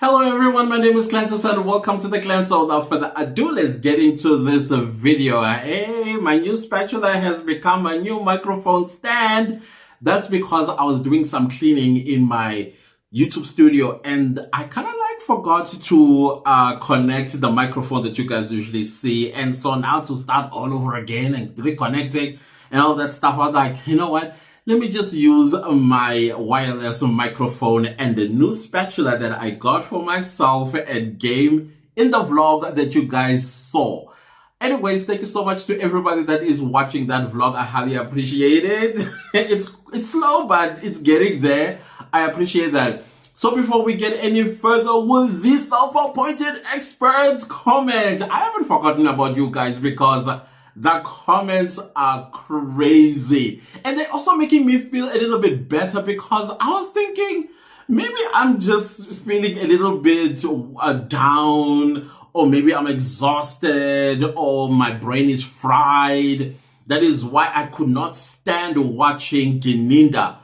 Hello everyone, my name is Clantus and welcome to the Clan. So without further ado, let's get into this video. Hey, my new spatula has become a new microphone stand. That's because I was doing some cleaning in my YouTube studio and I kind of forgot to connect the microphone that you guys usually see. And so now to start all over again and reconnecting and all that stuff, I was like, you know what? Let me just use my wireless microphone and the new spatula that I got for myself and game in the vlog that you guys saw. Anyways, thank you so much to everybody that is watching that vlog. I highly appreciate it. It's slow, but it's getting there. I appreciate that. So before we get any further with this self-appointed experts comment, I haven't forgotten about you guys because the comments are crazy. And they're also making me feel a little bit better because I was thinking maybe I'm just feeling a little bit down, or maybe I'm exhausted, or my brain is fried. That is why I could not stand watching Gininda.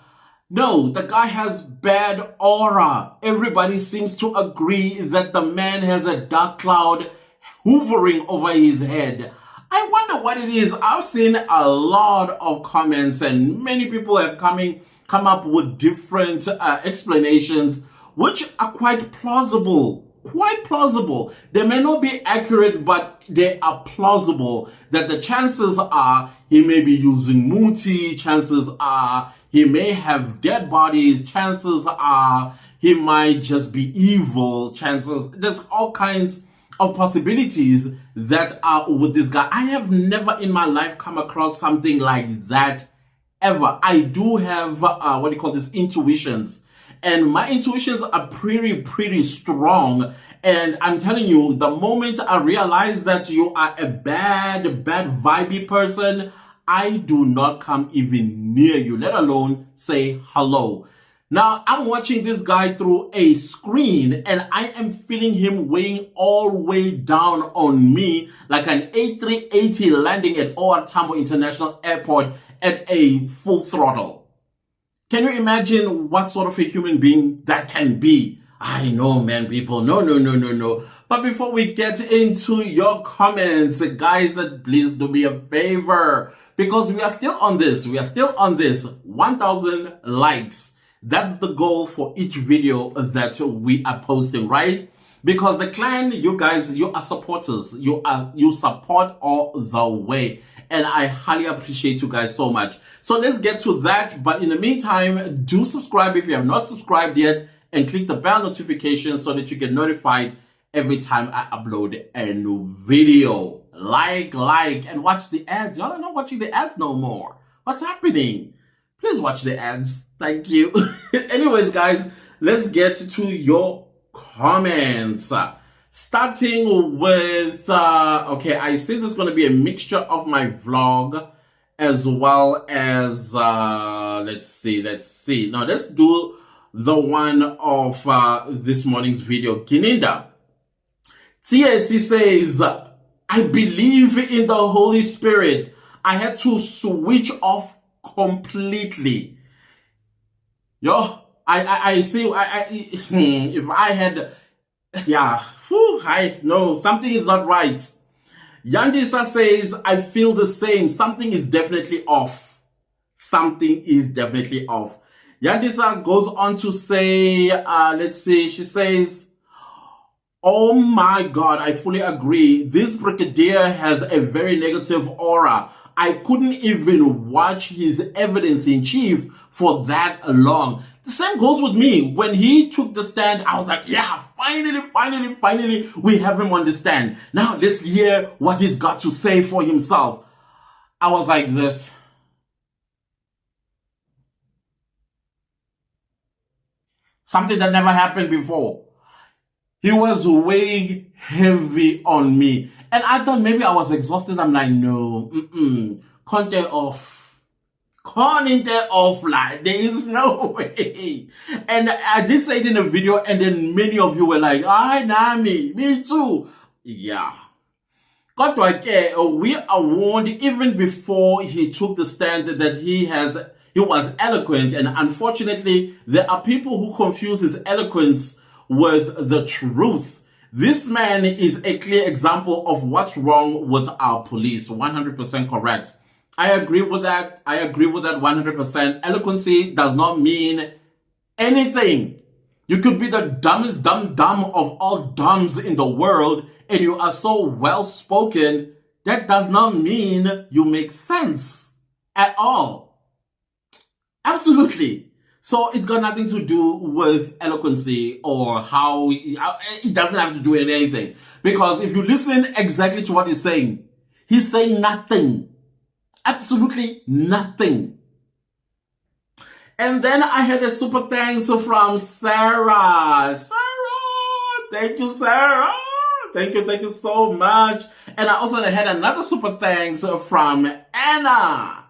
No, the guy has bad aura. Everybody seems to agree that the man has a dark cloud hovering over his head. I wonder what it is. I've seen a lot of comments and many people have come up with different explanations, which are quite plausible. Quite plausible. They may not be accurate, but they are plausible that the chances are he may be using muti, chances are he may have dead bodies, chances are he might just be evil, chances, there's all kinds of possibilities that are with this guy. I have never in my life come across something like that ever. I do have intuitions, and my intuitions are pretty strong. And I'm telling you, the moment I realize that you are a bad vibey person, I do not come even near you, let alone say hello. Now, I'm watching this guy through a screen and I am feeling him weighing all the way down on me like an A380 landing at OR Tambo International Airport at a full throttle. Can you imagine what sort of a human being that can be? I know, man, people. No. But before we get into your comments, guys, please do me a favor, because we are still on this. 1,000 likes. That's the goal for each video that we are posting, right? Because the clan, you guys, you are supporters. You support all the way. And I highly appreciate you guys so much. So let's get to that. But in the meantime, do subscribe if you have not subscribed yet. And click the bell notification so that you get notified every time I upload a new video. Like, and watch the ads. Y'all are not watching the ads no more. What's happening? Please watch the ads. Thank you. Anyways, guys, let's get to your comments. Starting with, okay, I see there's going to be a mixture of my vlog as well as, let's see. Now, let's do the one of this morning's video. Gininda. THC says, I believe in the Holy Spirit. I had to switch off completely. Yo, I see, if I had, yeah, I know something is not right. Yandisa says, I feel the same. Something is definitely off. Yandisa goes on to say, let's see, she says, oh my God, I fully agree. This Brigadier has a very negative aura. I couldn't even watch his evidence in chief for that long. The same goes with me. When he took the stand, I was like, yeah, finally, we have him on the stand. Now let's hear what he's got to say for himself. I was like this. Something that never happened before. He was weighing heavy on me. And I thought maybe I was exhausted. I'm like, no, Conte off, like, there is no way. And I did say it in a video, and then many of you were like, ah, Nami, me too. Yeah. We are warned even before he took the stand that he was eloquent. And unfortunately, there are people who confuse his eloquence with the truth. This man is a clear example of what's wrong with our police. 100% correct. I agree with that. I agree with that 100%. Eloquency does not mean anything. You could be the dumbest dumb of all dumbs in the world, and you are so well spoken. That does not mean you make sense at all. Absolutely. So it's got nothing to do with eloquency or how it doesn't have to do with anything. Because if you listen exactly to what he's saying nothing. Absolutely nothing. And then I had a super thanks from Sarah. Thank you, Sarah. Thank you so much. And I also had another super thanks from Anna.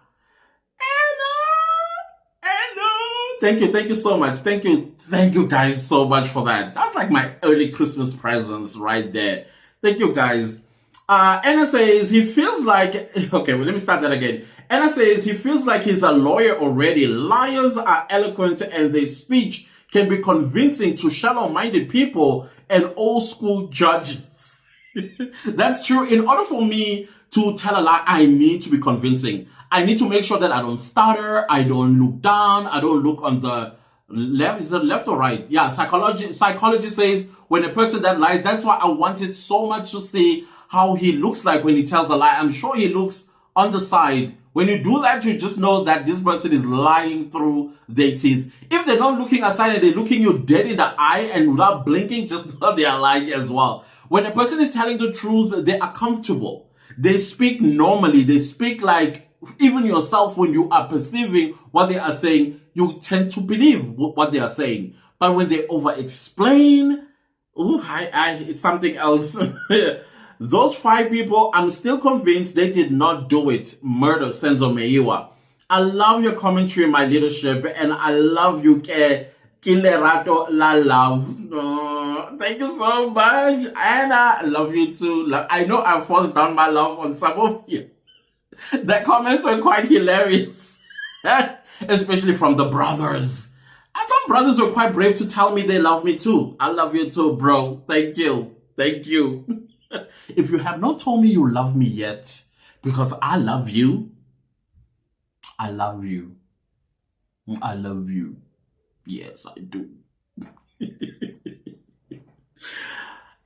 Thank you so much. Thank you guys so much for that. That's like my early Christmas presents right there. Thank you guys. Anna says he feels like, okay, well, let me start that again. Anna says he feels like he's a lawyer already. Liars are eloquent and their speech can be convincing to shallow-minded people and old-school judges. That's true. In order for me to tell a lie, I need to be convincing. I need to make sure that I don't stutter, I don't look down, I don't look on the left. Is it left or right? Yeah, psychology says when a person that lies, that's why I wanted so much to see how he looks like when he tells a lie. I'm sure he looks on the side. When you do that, you just know that this person is lying through their teeth. If they're not looking aside and they're looking you dead in the eye and without blinking, just know they are lying as well. When a person is telling the truth, they are comfortable. They speak normally. They speak like even yourself, when you are perceiving what they are saying, you tend to believe what they are saying. But when they over-explain, it's something else. Those 5 people, I'm still convinced they did not do it. Murder, Senzo Meiwa. I love your commentary, my leadership, and I love you, Kilerato La Love. Oh, thank you so much, Anna. I love you too. I know I forced down my love on some of you. The comments were quite hilarious, especially from the brothers. And some brothers were quite brave to tell me they love me too. I love you too, bro. Thank you. Thank you. If you have not told me you love me yet, because I love you, I love you. I love you. Yes, I do.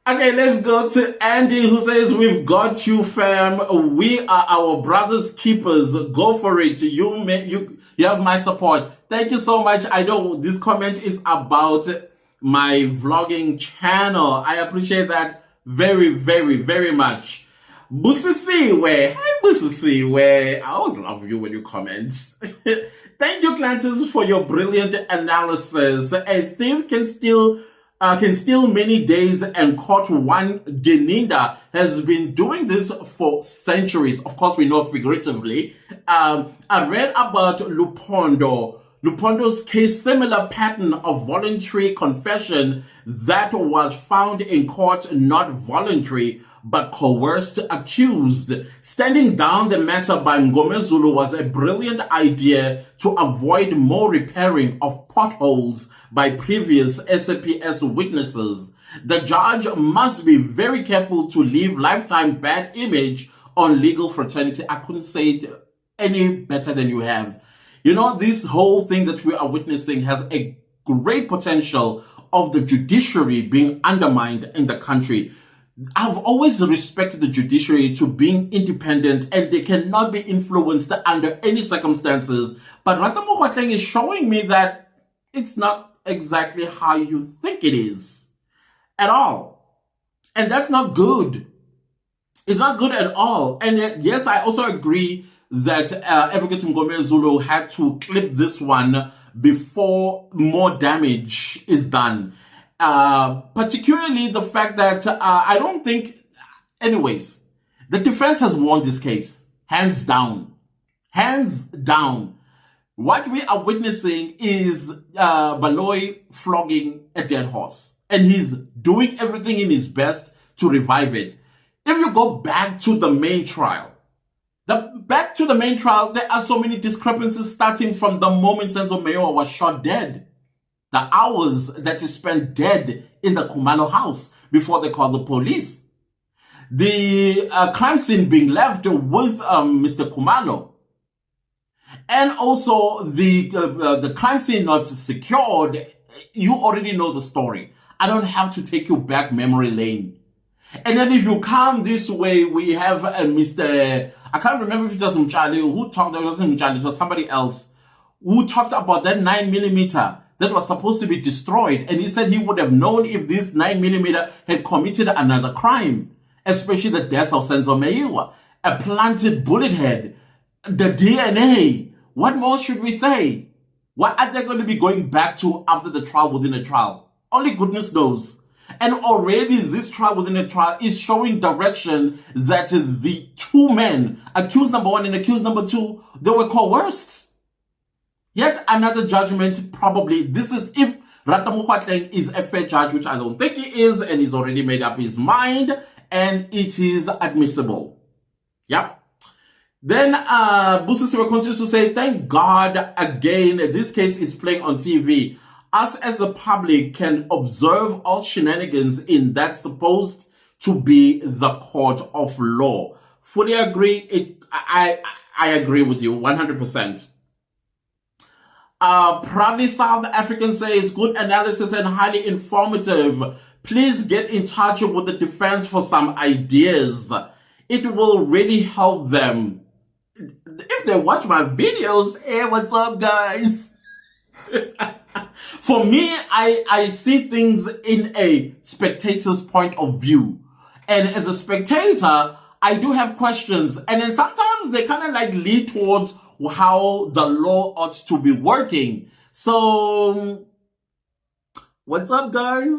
Okay, let's go to Andy, who says, we've got you, fam. We are our brother's keepers. Go for it. You have my support. Thank you so much. I know this comment is about my vlogging channel. I appreciate that very, very, very much. Busisiwe. Hi, Busisiwe. I always love you when you comment. Thank you, Clantis, for your brilliant analysis. A thief can steal many days and caught one. Gininda has been doing this for centuries. Of course, we know figuratively. I read about Lupondo. Lupondo's case, similar pattern of voluntary confession that was found in court, not voluntary, but coerced accused. Standing down the matter by Ngome Zulu was a brilliant idea to avoid more repairing of potholes by previous SAPS witnesses. The judge must be very careful to leave lifetime bad image on legal fraternity. I couldn't say it any better than you have. You know, this whole thing that we are witnessing has a great potential of the judiciary being undermined in the country. I've always respected the judiciary to being independent and they cannot be influenced under any circumstances. But Ratamu Kgotlang is showing me that it's not exactly how you think it is at all. And that's not good. It's not good at all. And yes, I also agree that Advocate Ngome Zulu had to clip this one before more damage is done. Particularly the fact that I don't think, anyways, the defense has won this case, hands down. Hands down. What we are witnessing is Baloy flogging a dead horse. And he's doing everything in his best to revive it. If you go back to the main trial, there are so many discrepancies starting from the moment Senzo Mayor was shot dead. The hours that he spent dead in the Khumalo house before they called the police. The crime scene being left with Mr. Khumalo. And also the crime scene not secured. You already know the story. I don't have to take you back memory lane. And then if you come this way, we have Mr. I can't remember if it was Mchali who talked. It wasn't Mchali, it was somebody else who talked about that 9mm that was supposed to be destroyed. And he said he would have known if this 9mm had committed another crime, especially the death of Senzo Meyiwa, a planted bullet head, the DNA. What more should we say? What are they going to be going back to after the trial within a trial? Only goodness knows. And already this trial within a trial is showing direction that the two men, accused number 1 and accused number 2, they were coerced. Yet another judgment, probably. This is if Ratamu Kgatleng is a fair judge, which I don't think he is, and he's already made up his mind, and it is admissible. Yep. Then Busisiwe continues to say, thank God again, this case is playing on TV. Us as the public can observe all shenanigans in that supposed to be the court of law. Fully agree. I agree with you 100%. Proudly South African says, good analysis and highly informative. Please get in touch with the defense for some ideas. It will really help them. If they watch my videos, hey, what's up, guys? For me, I see things in a spectator's point of view. And as a spectator, I do have questions. And then sometimes they kind of like lead towards how the law ought to be working. So, what's up, guys?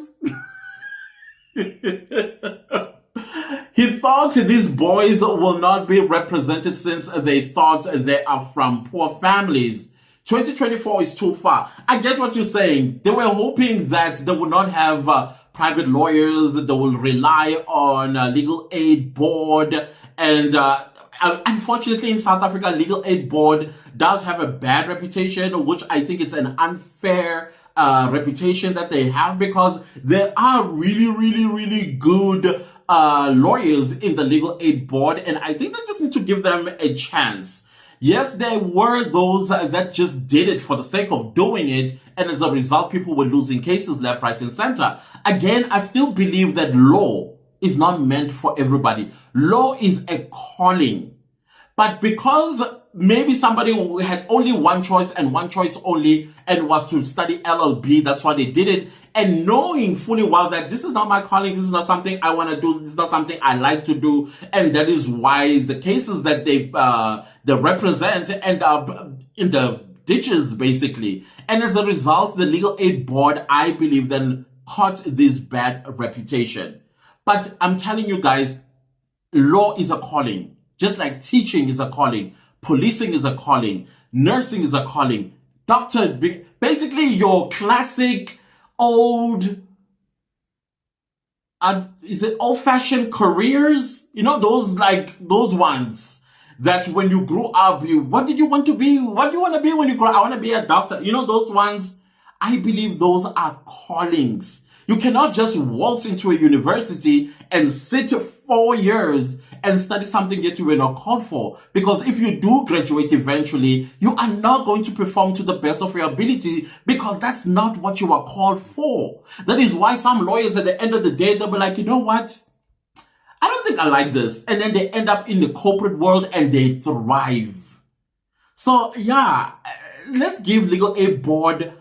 He thought these boys will not be represented since they thought they are from poor families. 2024 is too far. I get what you're saying. They were hoping that they would not have private lawyers. They will rely on legal aid board. And unfortunately, in South Africa, legal aid board does have a bad reputation, which I think it's an unfair reputation that they have, because there are really, really, really good lawyers in the legal aid board. And I think they just need to give them a chance. Yes, there were those that just did it for the sake of doing it, and as a result, people were losing cases left, right, and center. Again, I still believe that law is not meant for everybody. Law is a calling. But because maybe somebody had only one choice and one choice only, and was to study LLB, that's why they did it, and knowing fully well that this is not my calling, this is not something I want to do, this is not something I like to do, and that is why the cases that they represent end up in the ditches, basically. And as a result, the legal aid board, I believe, then caught this bad reputation. But I'm telling you guys, law is a calling. Just like teaching is a calling, policing is a calling, nursing is a calling, doctor, basically your classic old, is it old-fashioned careers? You know, those ones that when you grew up, what did you want to be? What do you want to be when you grow up? I want to be a doctor. You know, those ones, I believe those are callings. You cannot just waltz into a university and sit 4 years and study something that you were not called for. Because if you do graduate eventually, you are not going to perform to the best of your ability, because that's not what you are called for. That is why some lawyers at the end of the day, they'll be like, you know what? I don't think I like this. And then they end up in the corporate world and they thrive. So yeah, let's give legal aid board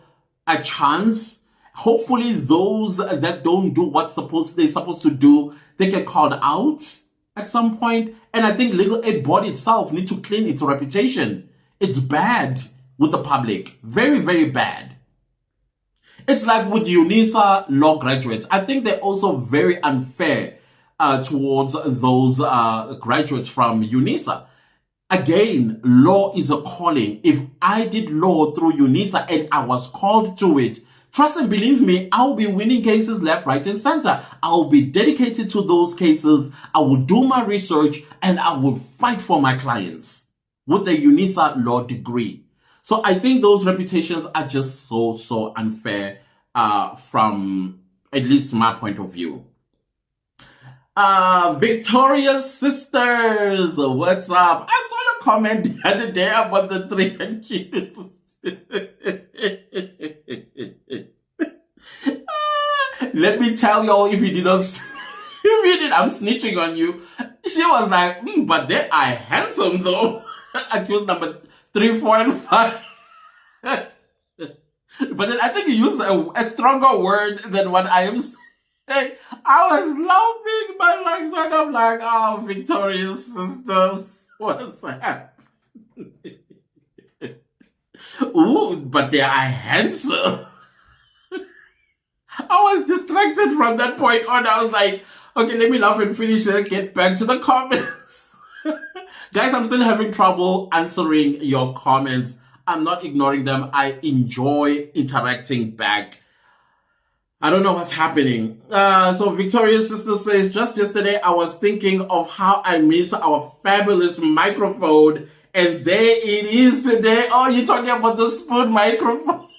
a chance. Hopefully those that don't do what they're supposed to do, they get called out at some point. And I think legal aid board itself needs to clean its reputation. It's bad with the public. Very, very bad. It's like with UNISA law graduates. I think they're also very unfair towards those graduates from UNISA. Again, law is a calling. If I did law through UNISA and I was called to it, trust and believe me, I'll be winning cases left, right, and center. I'll be dedicated to those cases. I will do my research and I will fight for my clients with the UNISA law degree. So I think those reputations are just so unfair from At least my point of view. Victoria's sisters, what's up? I saw your comment the other day about the 3 accused. Let me tell y'all, if you didn't, I'm snitching on you. She was like, but they are handsome though. Accused number 3, 4, and 5. But then I think you used a stronger word than what I am saying. I was laughing my legs out. I'm like, oh, Victoria's sisters, what's that? Ooh, but they are handsome. I was distracted from that point on. I was like, okay, let me laugh and finish and get back to the comments. Guys, I'm still having trouble answering your comments. I'm not ignoring them. I enjoy interacting back. I don't know what's happening. So Victoria's sister says, just yesterday I was thinking of how I miss our fabulous microphone, and there it is today. Oh, you're talking about the spoon microphone.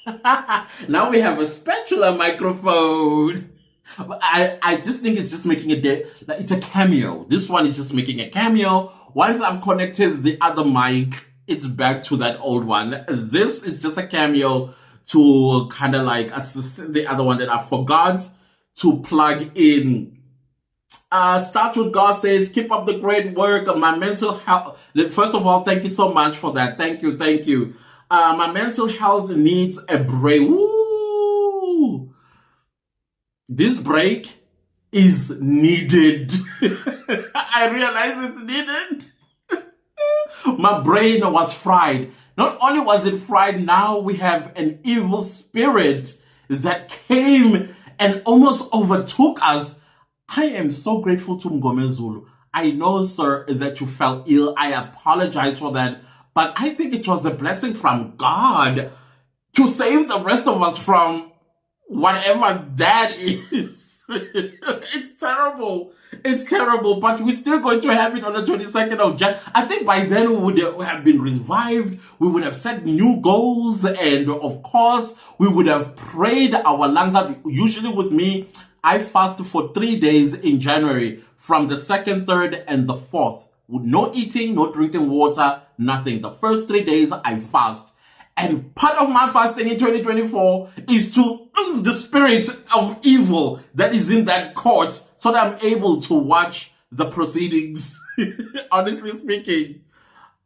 Now we have a spatula microphone. I just think it's just making it's a cameo. This one is just making a cameo. Once I've connected the other mic, it's back to that old one. This is just a cameo to kind of like assist the other one that I forgot to plug in. Start with God says, keep up the great work. My mental health, first of all, thank you so much for that. Thank you, thank you. My mental health needs a break. Woo! This break is needed. I realize it's needed. My brain was fried. Not only was it fried, now we have an evil spirit that came and almost overtook us. I am so grateful to Ngome Zulu. I know, sir, that you fell ill. I apologize for that. But I think it was a blessing from God to save the rest of us from whatever that is. It's terrible. It's terrible. But we're still going to have it on the 22nd of January. I think by then we would have been revived. We would have set new goals. And of course, we would have prayed our lungs out. Usually with me, I fast for 3 days in January, from the 2nd, 3rd, and the 4th. With no eating, no drinking water, nothing. The first 3 days I fast. And part of my fasting in 2024 is to the spirit of evil that is in that court, so that I'm able to watch the proceedings. Honestly speaking.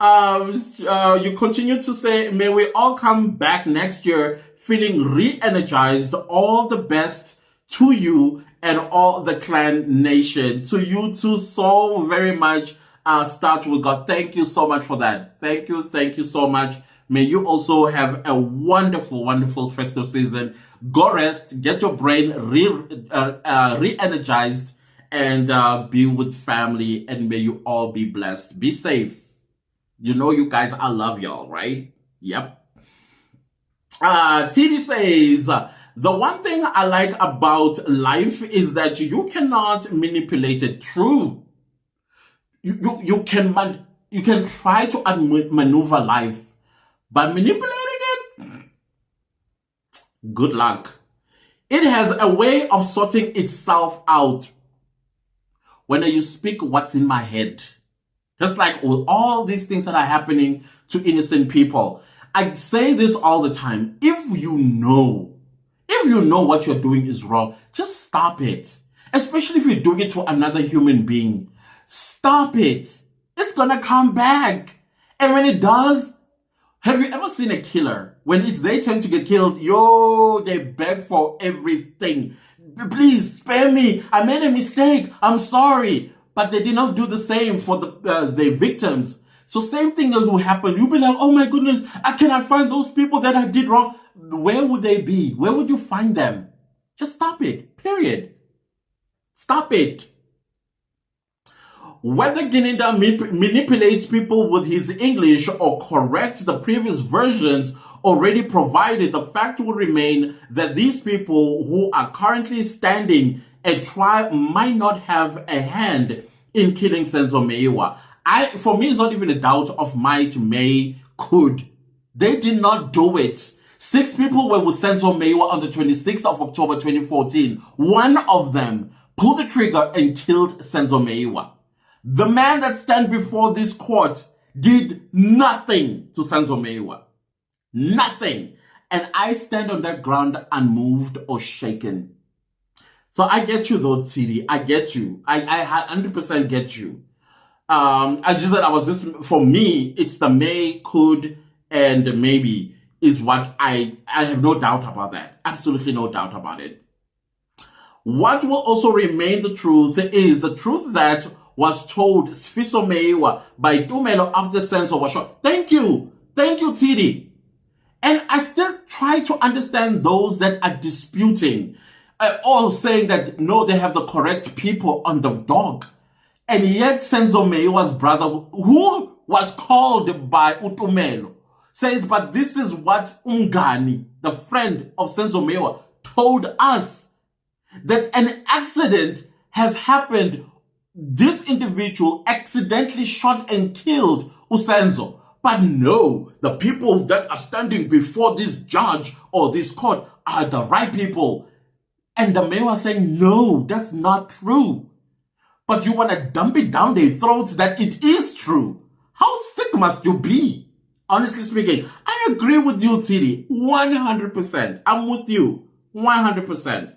You continue to say, may we all come back next year feeling re-energized. All the best to you and all the clan nation. To you too, so very much. Start with God. Thank you so much for that. Thank you so much. May you also have a wonderful, wonderful festive season. Go rest, get your brain re-energized, and be with family, and may you all be blessed. Be safe. You know, you guys, I love y'all, right? Yep. TD says, the one thing I like about life is that you cannot manipulate it. True. You can try to maneuver life, but manipulating it, good luck. It has a way of sorting itself out. When you speak what's in my head, just like with all these things that are happening to innocent people, I say this all the time. If you know what you're doing is wrong, just stop it. Especially if you're doing it to another human being. Stop it. It's gonna come back. And when it does, have you ever seen a killer? When it's their turn to get killed, they beg for everything. Please spare me. I made a mistake. I'm sorry. But they did not do the same for the victims. So same thing will happen. You'll be like, oh my goodness, can I find those people that I did wrong? Where would they be? Where would you find them? Just stop it. Period. Stop it. Whether Gininda manipulates people with his English or corrects the previous versions already provided, the fact will remain that these people who are currently standing a trial might not have a hand in killing Senzo Meyiwa. For me, it's not even a doubt of might, may, could. They did not do it. 6 people were with Senzo Meyiwa on the 26th of October 2014. One of them pulled the trigger and killed Senzo Meyiwa. The man that stands before this court did nothing to Senzo Meyiwa. Nothing. And I stand on that ground unmoved or shaken. So I get you though, TD. I get you. I 100% get you. I just said for me, it's the may, could, and maybe is what I have no doubt about that. Absolutely no doubt about it. What will also remain the truth is the truth that was told Sfiso Meyiwa by Tumelo after Senzo was shot. Thank you, TD. And I still try to understand those that are disputing, all saying that no, they have the correct people on the dog. And yet Senzo Meyiwa's brother, who was called by Utumelo, says, but this is what Ungani, the friend of Senzo Meyiwa, told us, that an accident has happened. This individual accidentally shot and killed Usenzo. But no, the people that are standing before this judge or this court are the right people. And the mayor was saying, no, that's not true. But you want to dump it down their throats that it is true. How sick must you be? Honestly speaking, I agree with you, Tiri, 100%. I'm with you, 100%.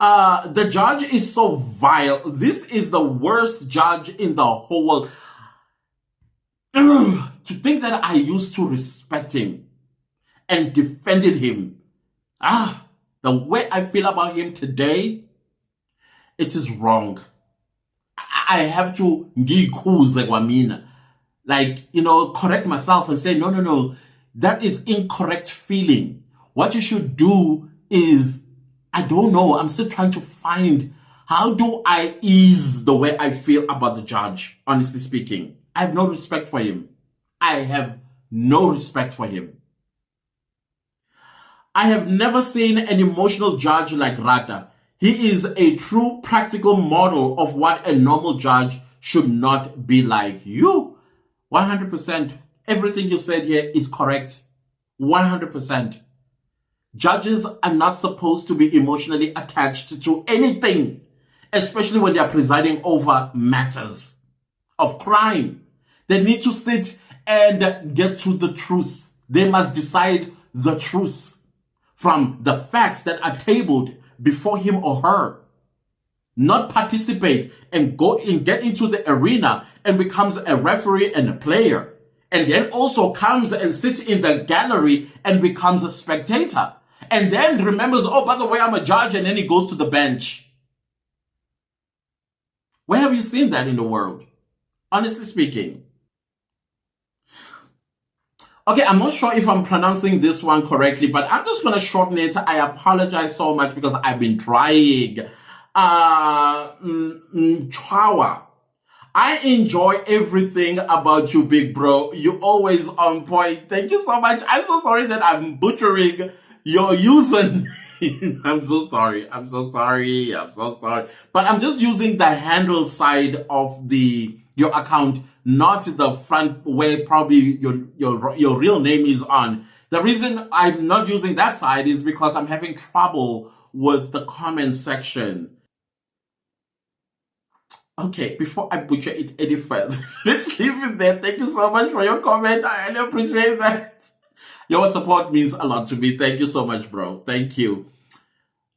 The judge is so vile. This is the worst judge in the whole world. To think that I used to respect him and defended him. The way I feel about him today, it is wrong. I have to correct myself and say, no, that is incorrect feeling. What you should do is, I don't know, I'm still trying to find, how do I ease the way I feel about the judge, honestly speaking. I have no respect for him. I have no respect for him. I have never seen an emotional judge like Rata. He is a true practical model of what a normal judge should not be like. You, 100%. Everything you said here is correct. 100%. Judges are not supposed to be emotionally attached to anything, especially when they are presiding over matters of crime. They need to sit and get to the truth. They must decide the truth from the facts that are tabled before him or her. Not participate and get into the arena and becomes a referee and a player. And then also comes and sits in the gallery and becomes a spectator. And then remembers, oh, by the way, I'm a judge, and then he goes to the bench. Where have you seen that in the world? Honestly speaking. Okay, I'm not sure if I'm pronouncing this one correctly, but I'm just going to shorten it. I apologize so much because I've been trying. Chawa. I enjoy everything about you, big bro. You're always on point. Thank you so much. I'm so sorry that I'm butchering your username. I'm so sorry. But I'm just using the handle side of your account, not the front where probably your real name is on. The reason I'm not using that side is because I'm having trouble with the comment section. Okay, before I butcher it any further, let's leave it there. Thank you so much for your comment. I really appreciate that. Your support means a lot to me. Thank you so much, bro. Thank you.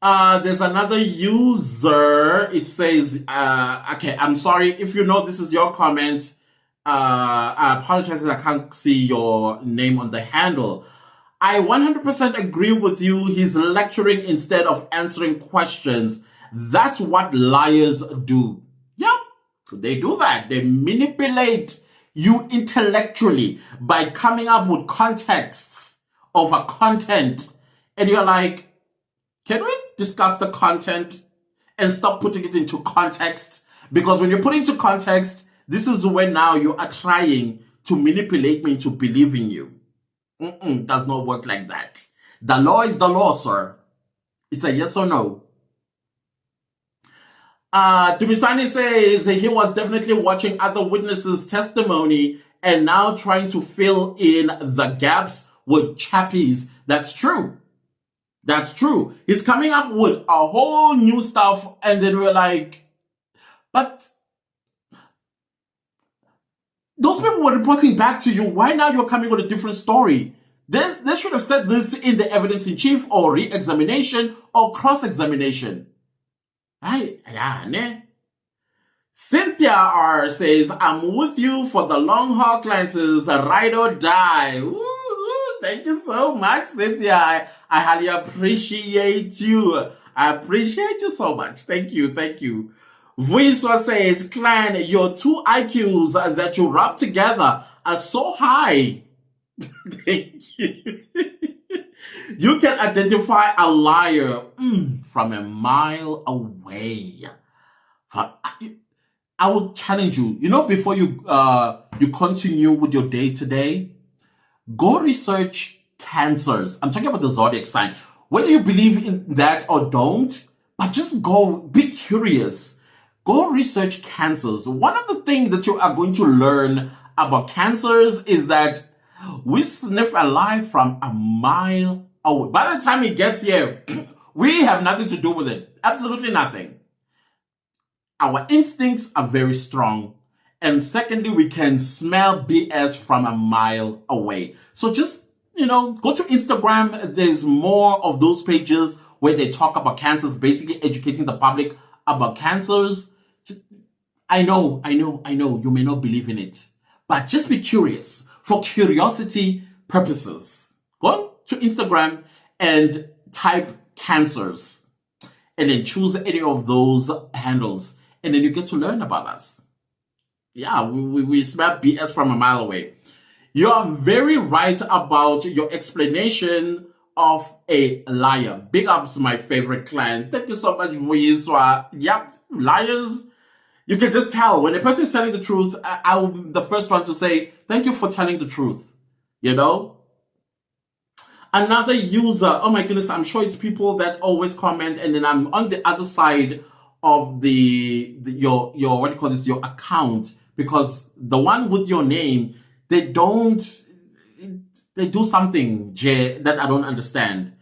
There's another user. It says, okay, I'm sorry. If you know this is your comment, I apologize that I can't see your name on the handle. I 100% agree with you. He's lecturing instead of answering questions. That's what liars do. Yep, they do that. They manipulate you intellectually by coming up with contexts of a content. And you're like, can we discuss the content and stop putting it into context? Because when you put it into context, this is when now you are trying to manipulate me into believing you. Does not work like that. The law is the law, sir. It's a yes or no. Dumisani says he was definitely watching other witnesses' testimony and now trying to fill in the gaps with chappies. That's true. That's true. He's coming up with a whole new stuff, and then we're like, but those people were reporting back to you. Why now you're coming with a different story? They should have said this in the evidence in chief or re-examination or cross-examination. Cynthia R says, I'm with you for the long haul clients, ride or die. Woo, thank you so much, Cynthia. I highly appreciate you. I appreciate you so much. Thank you. Thank you. Vuiswa says, Clan, your two IQs that you rub together are so high. Thank you. You can identify a liar from a mile away. I will challenge you. You know, before you continue with your day today, go research cancers. I'm talking about the zodiac sign. Whether you believe in that or don't, but just go be curious. Go research cancers. One of the things that you are going to learn about cancers is that we sniff a lie from a mile away. By the time it gets here, we have nothing to do with it. Absolutely nothing. Our instincts are very strong. And secondly, we can smell BS from a mile away. So just, go to Instagram. There's more of those pages where they talk about cancers, basically educating the public about cancers. I know, you may not believe in it, but just be curious for curiosity purposes. Go to Instagram and type cancers and then choose any of those handles. And then you get to learn about us. Yeah, we smell BS from a mile away. You are very right about your explanation of a liar. Big ups, my favorite client. Thank you so much, Vuiswa. Yep, liars. You can just tell when a person is telling the truth. I'm the first one to say, thank you for telling the truth. Another user, oh my goodness, I'm sure it's people that always comment, and then I'm on the other side of your what do you call this, your account, because the one with your name, they do something that I don't understand.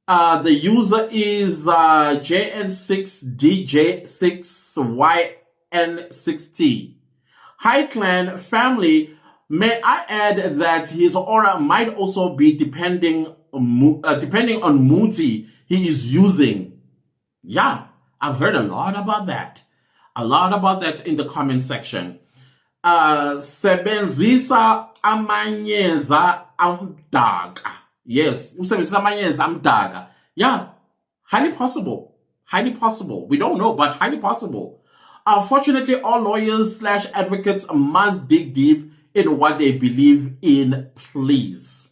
The user is JN6DJ6YN6T. Hi clan family, may I add that his aura might also be depending on Muti he is using. Yeah, I've heard a lot about that. In the comment section. Sebenzisa amayeza amdaka. Yes, usebenzisa amayeza amdaka. Yeah, highly possible. We don't know, but highly possible. Unfortunately, all lawyers / advocates must dig deep in what they believe in, please,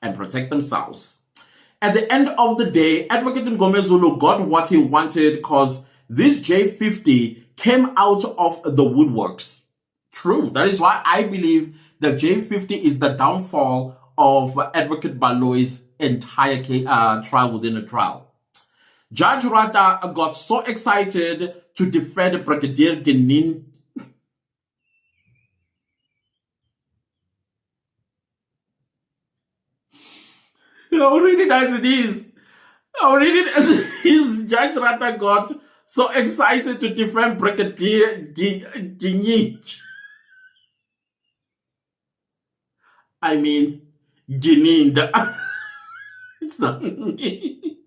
and protect themselves. At the end of the day, Advocate Mgomezulu got what he wanted because this J50 came out of the woodworks. True. That is why I believe the J50 is the downfall of Advocate Baloy's entire trial within a trial. Judge Rata got so excited to defend Brigadier Gininda'S. I'll read it as it is. Judge Rata got so excited to defend Brigadier Gininda'S. I mean, Gininda'S. It's not me.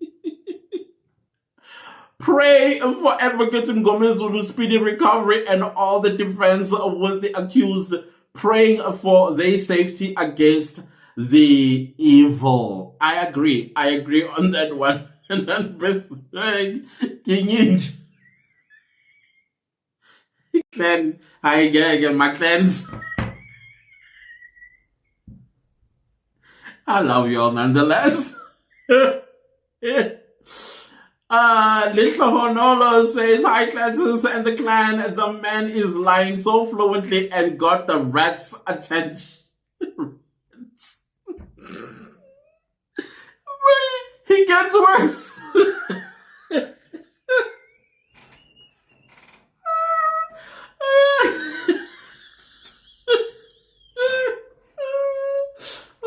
Pray for Advocate Mgomezulu's speedy recovery and all the defense with the accused, praying for their safety against the evil. I agree on that one. And then clan, I get my clans. I love you all nonetheless. Little Honolo says, hi clans and the clan. The man is lying so fluently and got the rat's attention. He gets worse.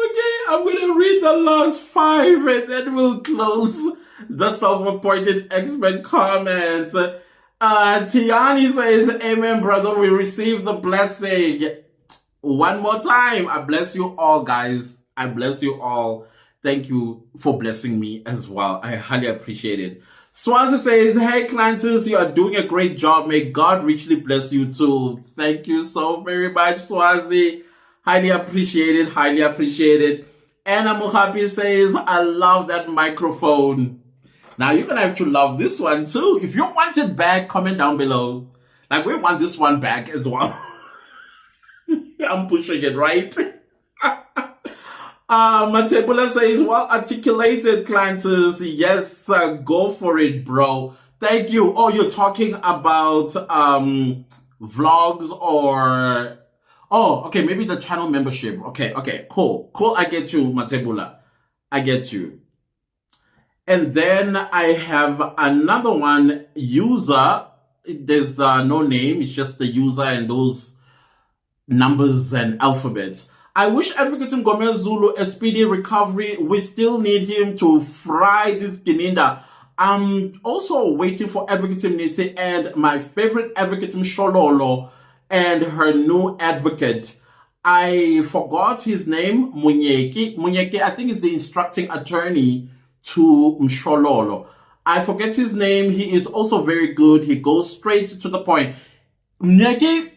Okay. the last 5 and then we'll close the self-appointed expert comments. Tiani says, amen, brother. We receive the blessing. One more time. I bless you all, guys. I bless you all. Thank you for blessing me as well. I highly appreciate it. Swazi says, hey, Clantus, you are doing a great job. May God richly bless you too. Thank you so very much, Swazi. Highly appreciate it. Highly appreciate it. Anna Muhabi says, I love that microphone. Now, you're going to have to love this one too. If you want it back, comment down below. Like, we want this one back as well. I'm pushing it, right? Matebula says, well articulated, Clantus. Yes, go for it, bro. Thank you. Oh, you're talking about vlogs or... Oh, okay, maybe the channel membership. Okay, cool. I get you, Matebula. I get you. And then I have another one, user. There's no name. It's just the user and those numbers and alphabets. I wish Advocate Ngome Zulu a speedy recovery. We still need him to fry this Gininda. I'm also waiting for Advocate Nisi and my favorite Advocate Shololo and her new advocate. I forgot his name, Munyeki. Munyeki, I think, is the instructing attorney to Mshololo. I forget his name. He is also very good. He goes straight to the point. Munyeki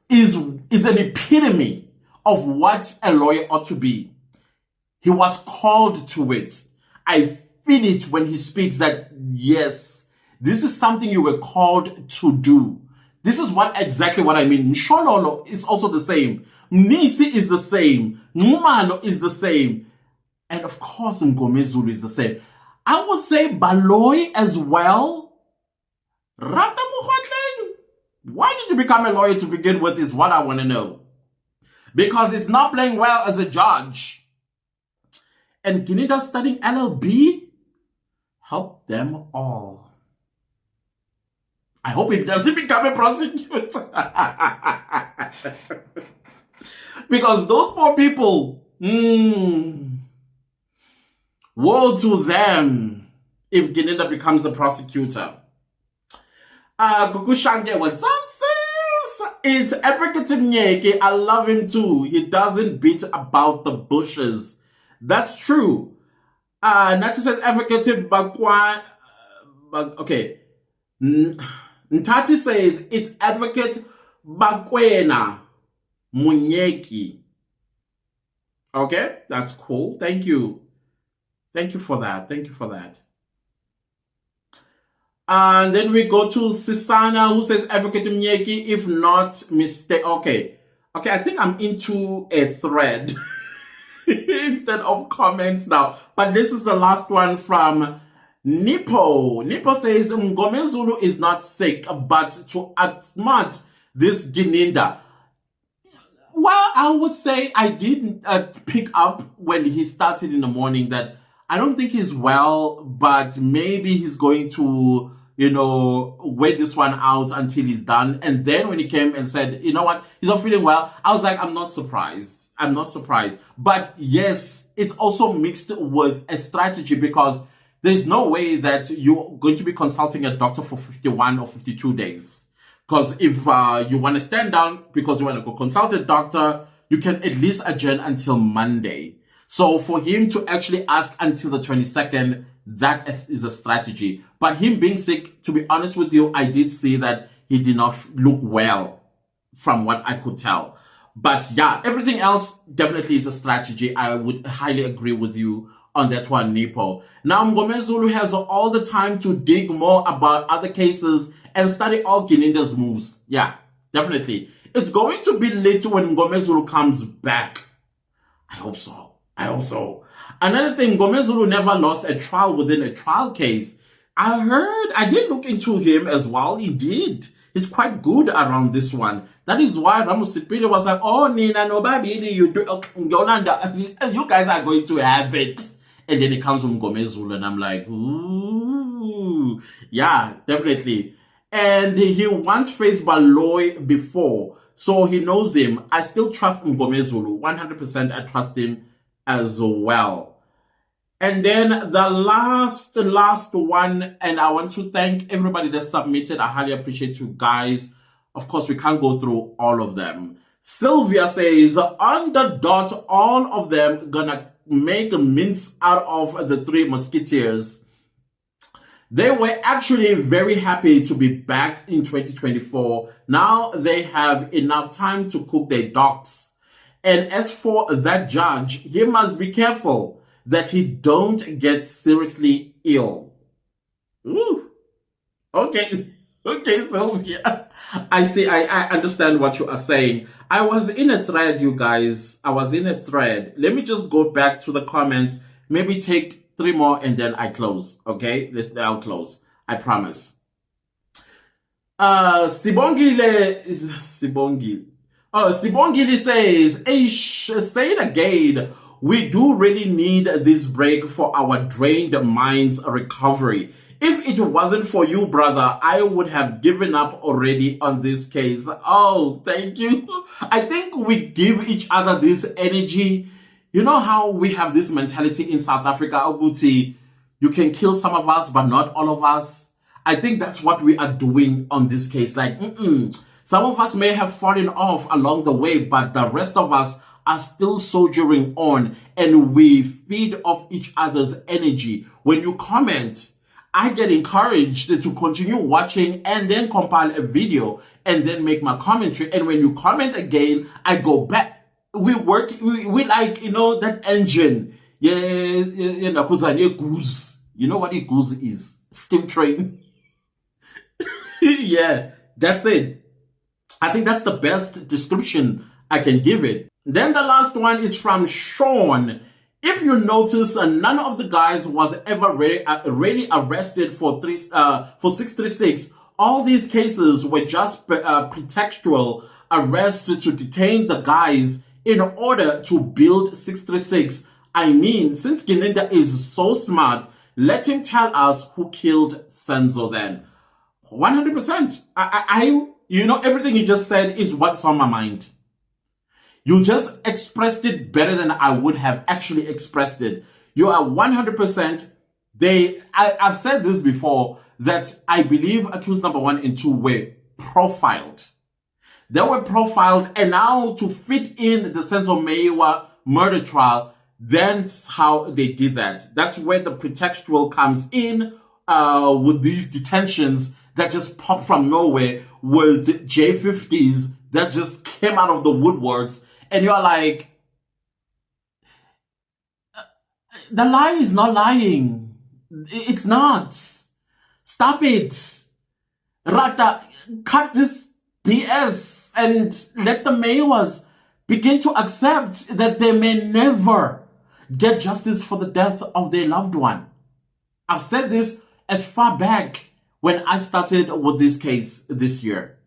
is an epitome of what a lawyer ought to be. He was called to it. I feel it when he speaks that, yes, this is something you were called to do. This is exactly what I mean. Mshololo is also the same. Mnisi is the same. Numalo is the same. And of course, Ngome Zulu is the same. I would say Baloy as well. Rata Mukhotleng. Why did you become a lawyer to begin with is what I want to know. Because it's not playing well as a judge. And Gininda'S studying LLB? Help them all. I hope it doesn't become a prosecutor. Because those poor people, woe to them if Gininda'S becomes a prosecutor. Kukushange, what's up, sis? It's Advocate Mnyeki. I love him too. He doesn't beat about the bushes. That's true. Nati says Advocate Bakwa. Okay. Ntati says it's Advocate Bakwena Munyeki. Okay, that's cool. Thank you. Thank you for that. Thank you for that. And then we go to Sisana, who says Advocate Mnyeki, if not mistake. Okay, I think I'm into a thread instead of comments now. But this is the last one from Nipo. Nipo says Ngome Zulu is not sick, but to admit this Gininda. Well, I would say I did pick up when he started in the morning that I don't think he's well, but maybe he's going to, wait this one out until he's done. And then when he came and said, you know what, he's not feeling well, I was like, I'm not surprised. But yes, it's also mixed with a strategy because there's no way that you're going to be consulting a doctor for 51 or 52 days. Because if you want to stand down because you want to go consult a doctor, you can at least adjourn until Monday. So for him to actually ask until the 22nd, that is a strategy. But him being sick, to be honest with you, I did see that he did not look well from what I could tell. But yeah, everything else definitely is a strategy. I would highly agree with you on that one, Nipo. Now, Ngome Zulu has all the time to dig more about other cases and study all Gininda'S moves. Yeah, definitely. It's going to be lit when Ngome Zulu comes back. I hope so. Another thing, Ngome Zulu never lost a trial within a trial case. I did look into him as well. He did. He's quite good around this one. That is why Ramusipili was like, oh, Nina, no, baby, Yolanda, you guys are going to have it. And then it comes from Ngome Zulu, and I'm like, ooh, yeah, definitely. And he once faced Baloy before, so he knows him. I still trust Ngome Zulu. 100% I trust him as well. And then the last one, and I want to thank everybody that submitted. I highly appreciate you guys. Of course, we can't go through all of them. Sylvia says, on the dot, all of them gonna make a mince out of the Three Musketeers. They were actually very happy to be back in 2024. Now they have enough time to cook their ducks. And as for that judge, he must be careful that he don't get seriously ill. Ooh. Okay, Sylvia. I see, I understand what you are saying. I was in a thread, you guys. I was in a thread. Let me just go back to the comments. Maybe take 3 more and then I close. Okay? I'll close. I promise. Sibongile is Sibongile. Sibongile says, say it again. We do really need this break for our drained minds recovery. If it wasn't for you, brother, I would have given up already on this case. Oh, thank you. I think we give each other this energy. You know how we have this mentality in South Africa, Obuti, you can kill some of us, but not all of us. I think that's what we are doing on this case. Like, some of us may have fallen off along the way, but the rest of us are still soldiering on, and we feed off each other's energy. When you comment, I get encouraged to continue watching and then compile a video and then make my commentary. And when you comment again, I go back. We work, we like, you know, that engine. Yeah, goose. You know what a goose is? Steam train. Yeah, that's it. I think that's the best description I can give it. Then the last one is from Sean. If you notice, none of the guys was ever really arrested for 636. All these cases were just pretextual arrests to detain the guys in order to build 636. I mean, since Gininda'S is so smart, let him tell us who killed Senzo then. 100%. You know, everything you just said is what's on my mind. You just expressed it better than I would have actually expressed it. You are 100%. I've said this before, that I believe accused number 1 and 2 were profiled. They were profiled, and now to fit in the Senzo Meyiwa murder trial, that's how they did that. That's where the pretextual comes in, with these detentions that just pop from nowhere, with J50s that just came out of the woodworks. And you're like, the lie is not lying. It's not. Stop it. Rata, cut this BS and let the Meyiwas begin to accept that they may never get justice for the death of their loved one. I've said this as far back when I started with this case this year.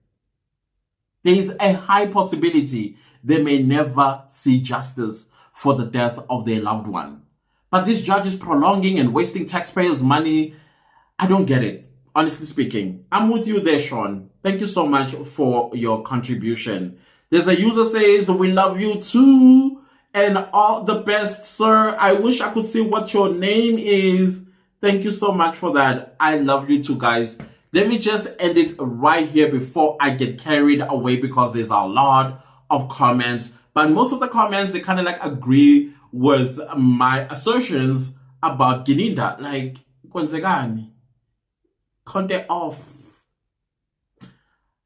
There is a high possibility they may never see justice for the death of their loved one. But this judge is prolonging and wasting taxpayers' money. I don't get it, honestly speaking. I'm with you there, Sean. Thank you so much for your contribution. There's a user says, we love you too, and all the best, sir. I wish I could see what your name is. Thank you so much for that. I love you too, guys. Let me just end it right here before I get carried away, because there's a lot of comments, but most of the comments, they kind of like agree with my assertions about Gininda. Like, kwenzekani? Conte off.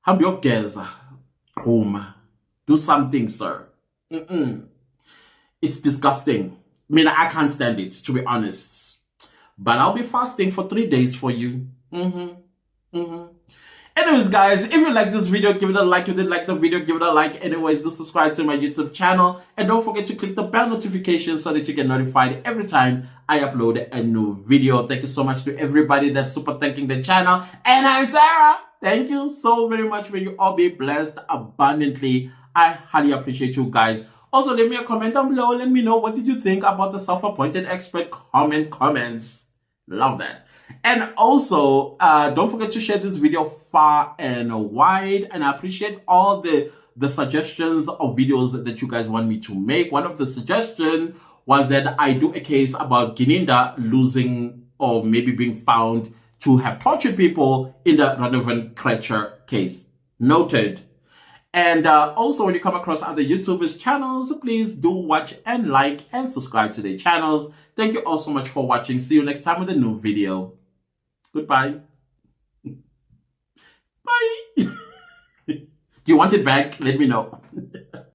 Hambiyogeza. Do something, sir. It's disgusting. I mean, I can't stand it, to be honest. But I'll be fasting for 3 days for you. Anyways, guys, if you like this video, give it a like. If you did like the video, give it a like. Anyways, do subscribe to my YouTube channel. And don't forget to click the bell notification so that you get notified every time I upload a new video. Thank you so much to everybody that's super thanking the channel. And I'm Sarah. Thank you so very much. May you all be blessed abundantly. I highly appreciate you guys. Also, leave me a comment down below. Let me know, what did you think about the self-appointed expert comments. Love that. And also, don't forget to share this video far and wide. And I appreciate all the suggestions of videos that you guys want me to make. One of the suggestions was that I do a case about Gininda losing or maybe being found to have tortured people in the Renovan Kretcher case. Noted. And also, when you come across other YouTubers' channels, please do watch and like and subscribe to their channels. Thank you all so much for watching. See you next time with a new video. Goodbye. Bye. Do you want it back? Let me know.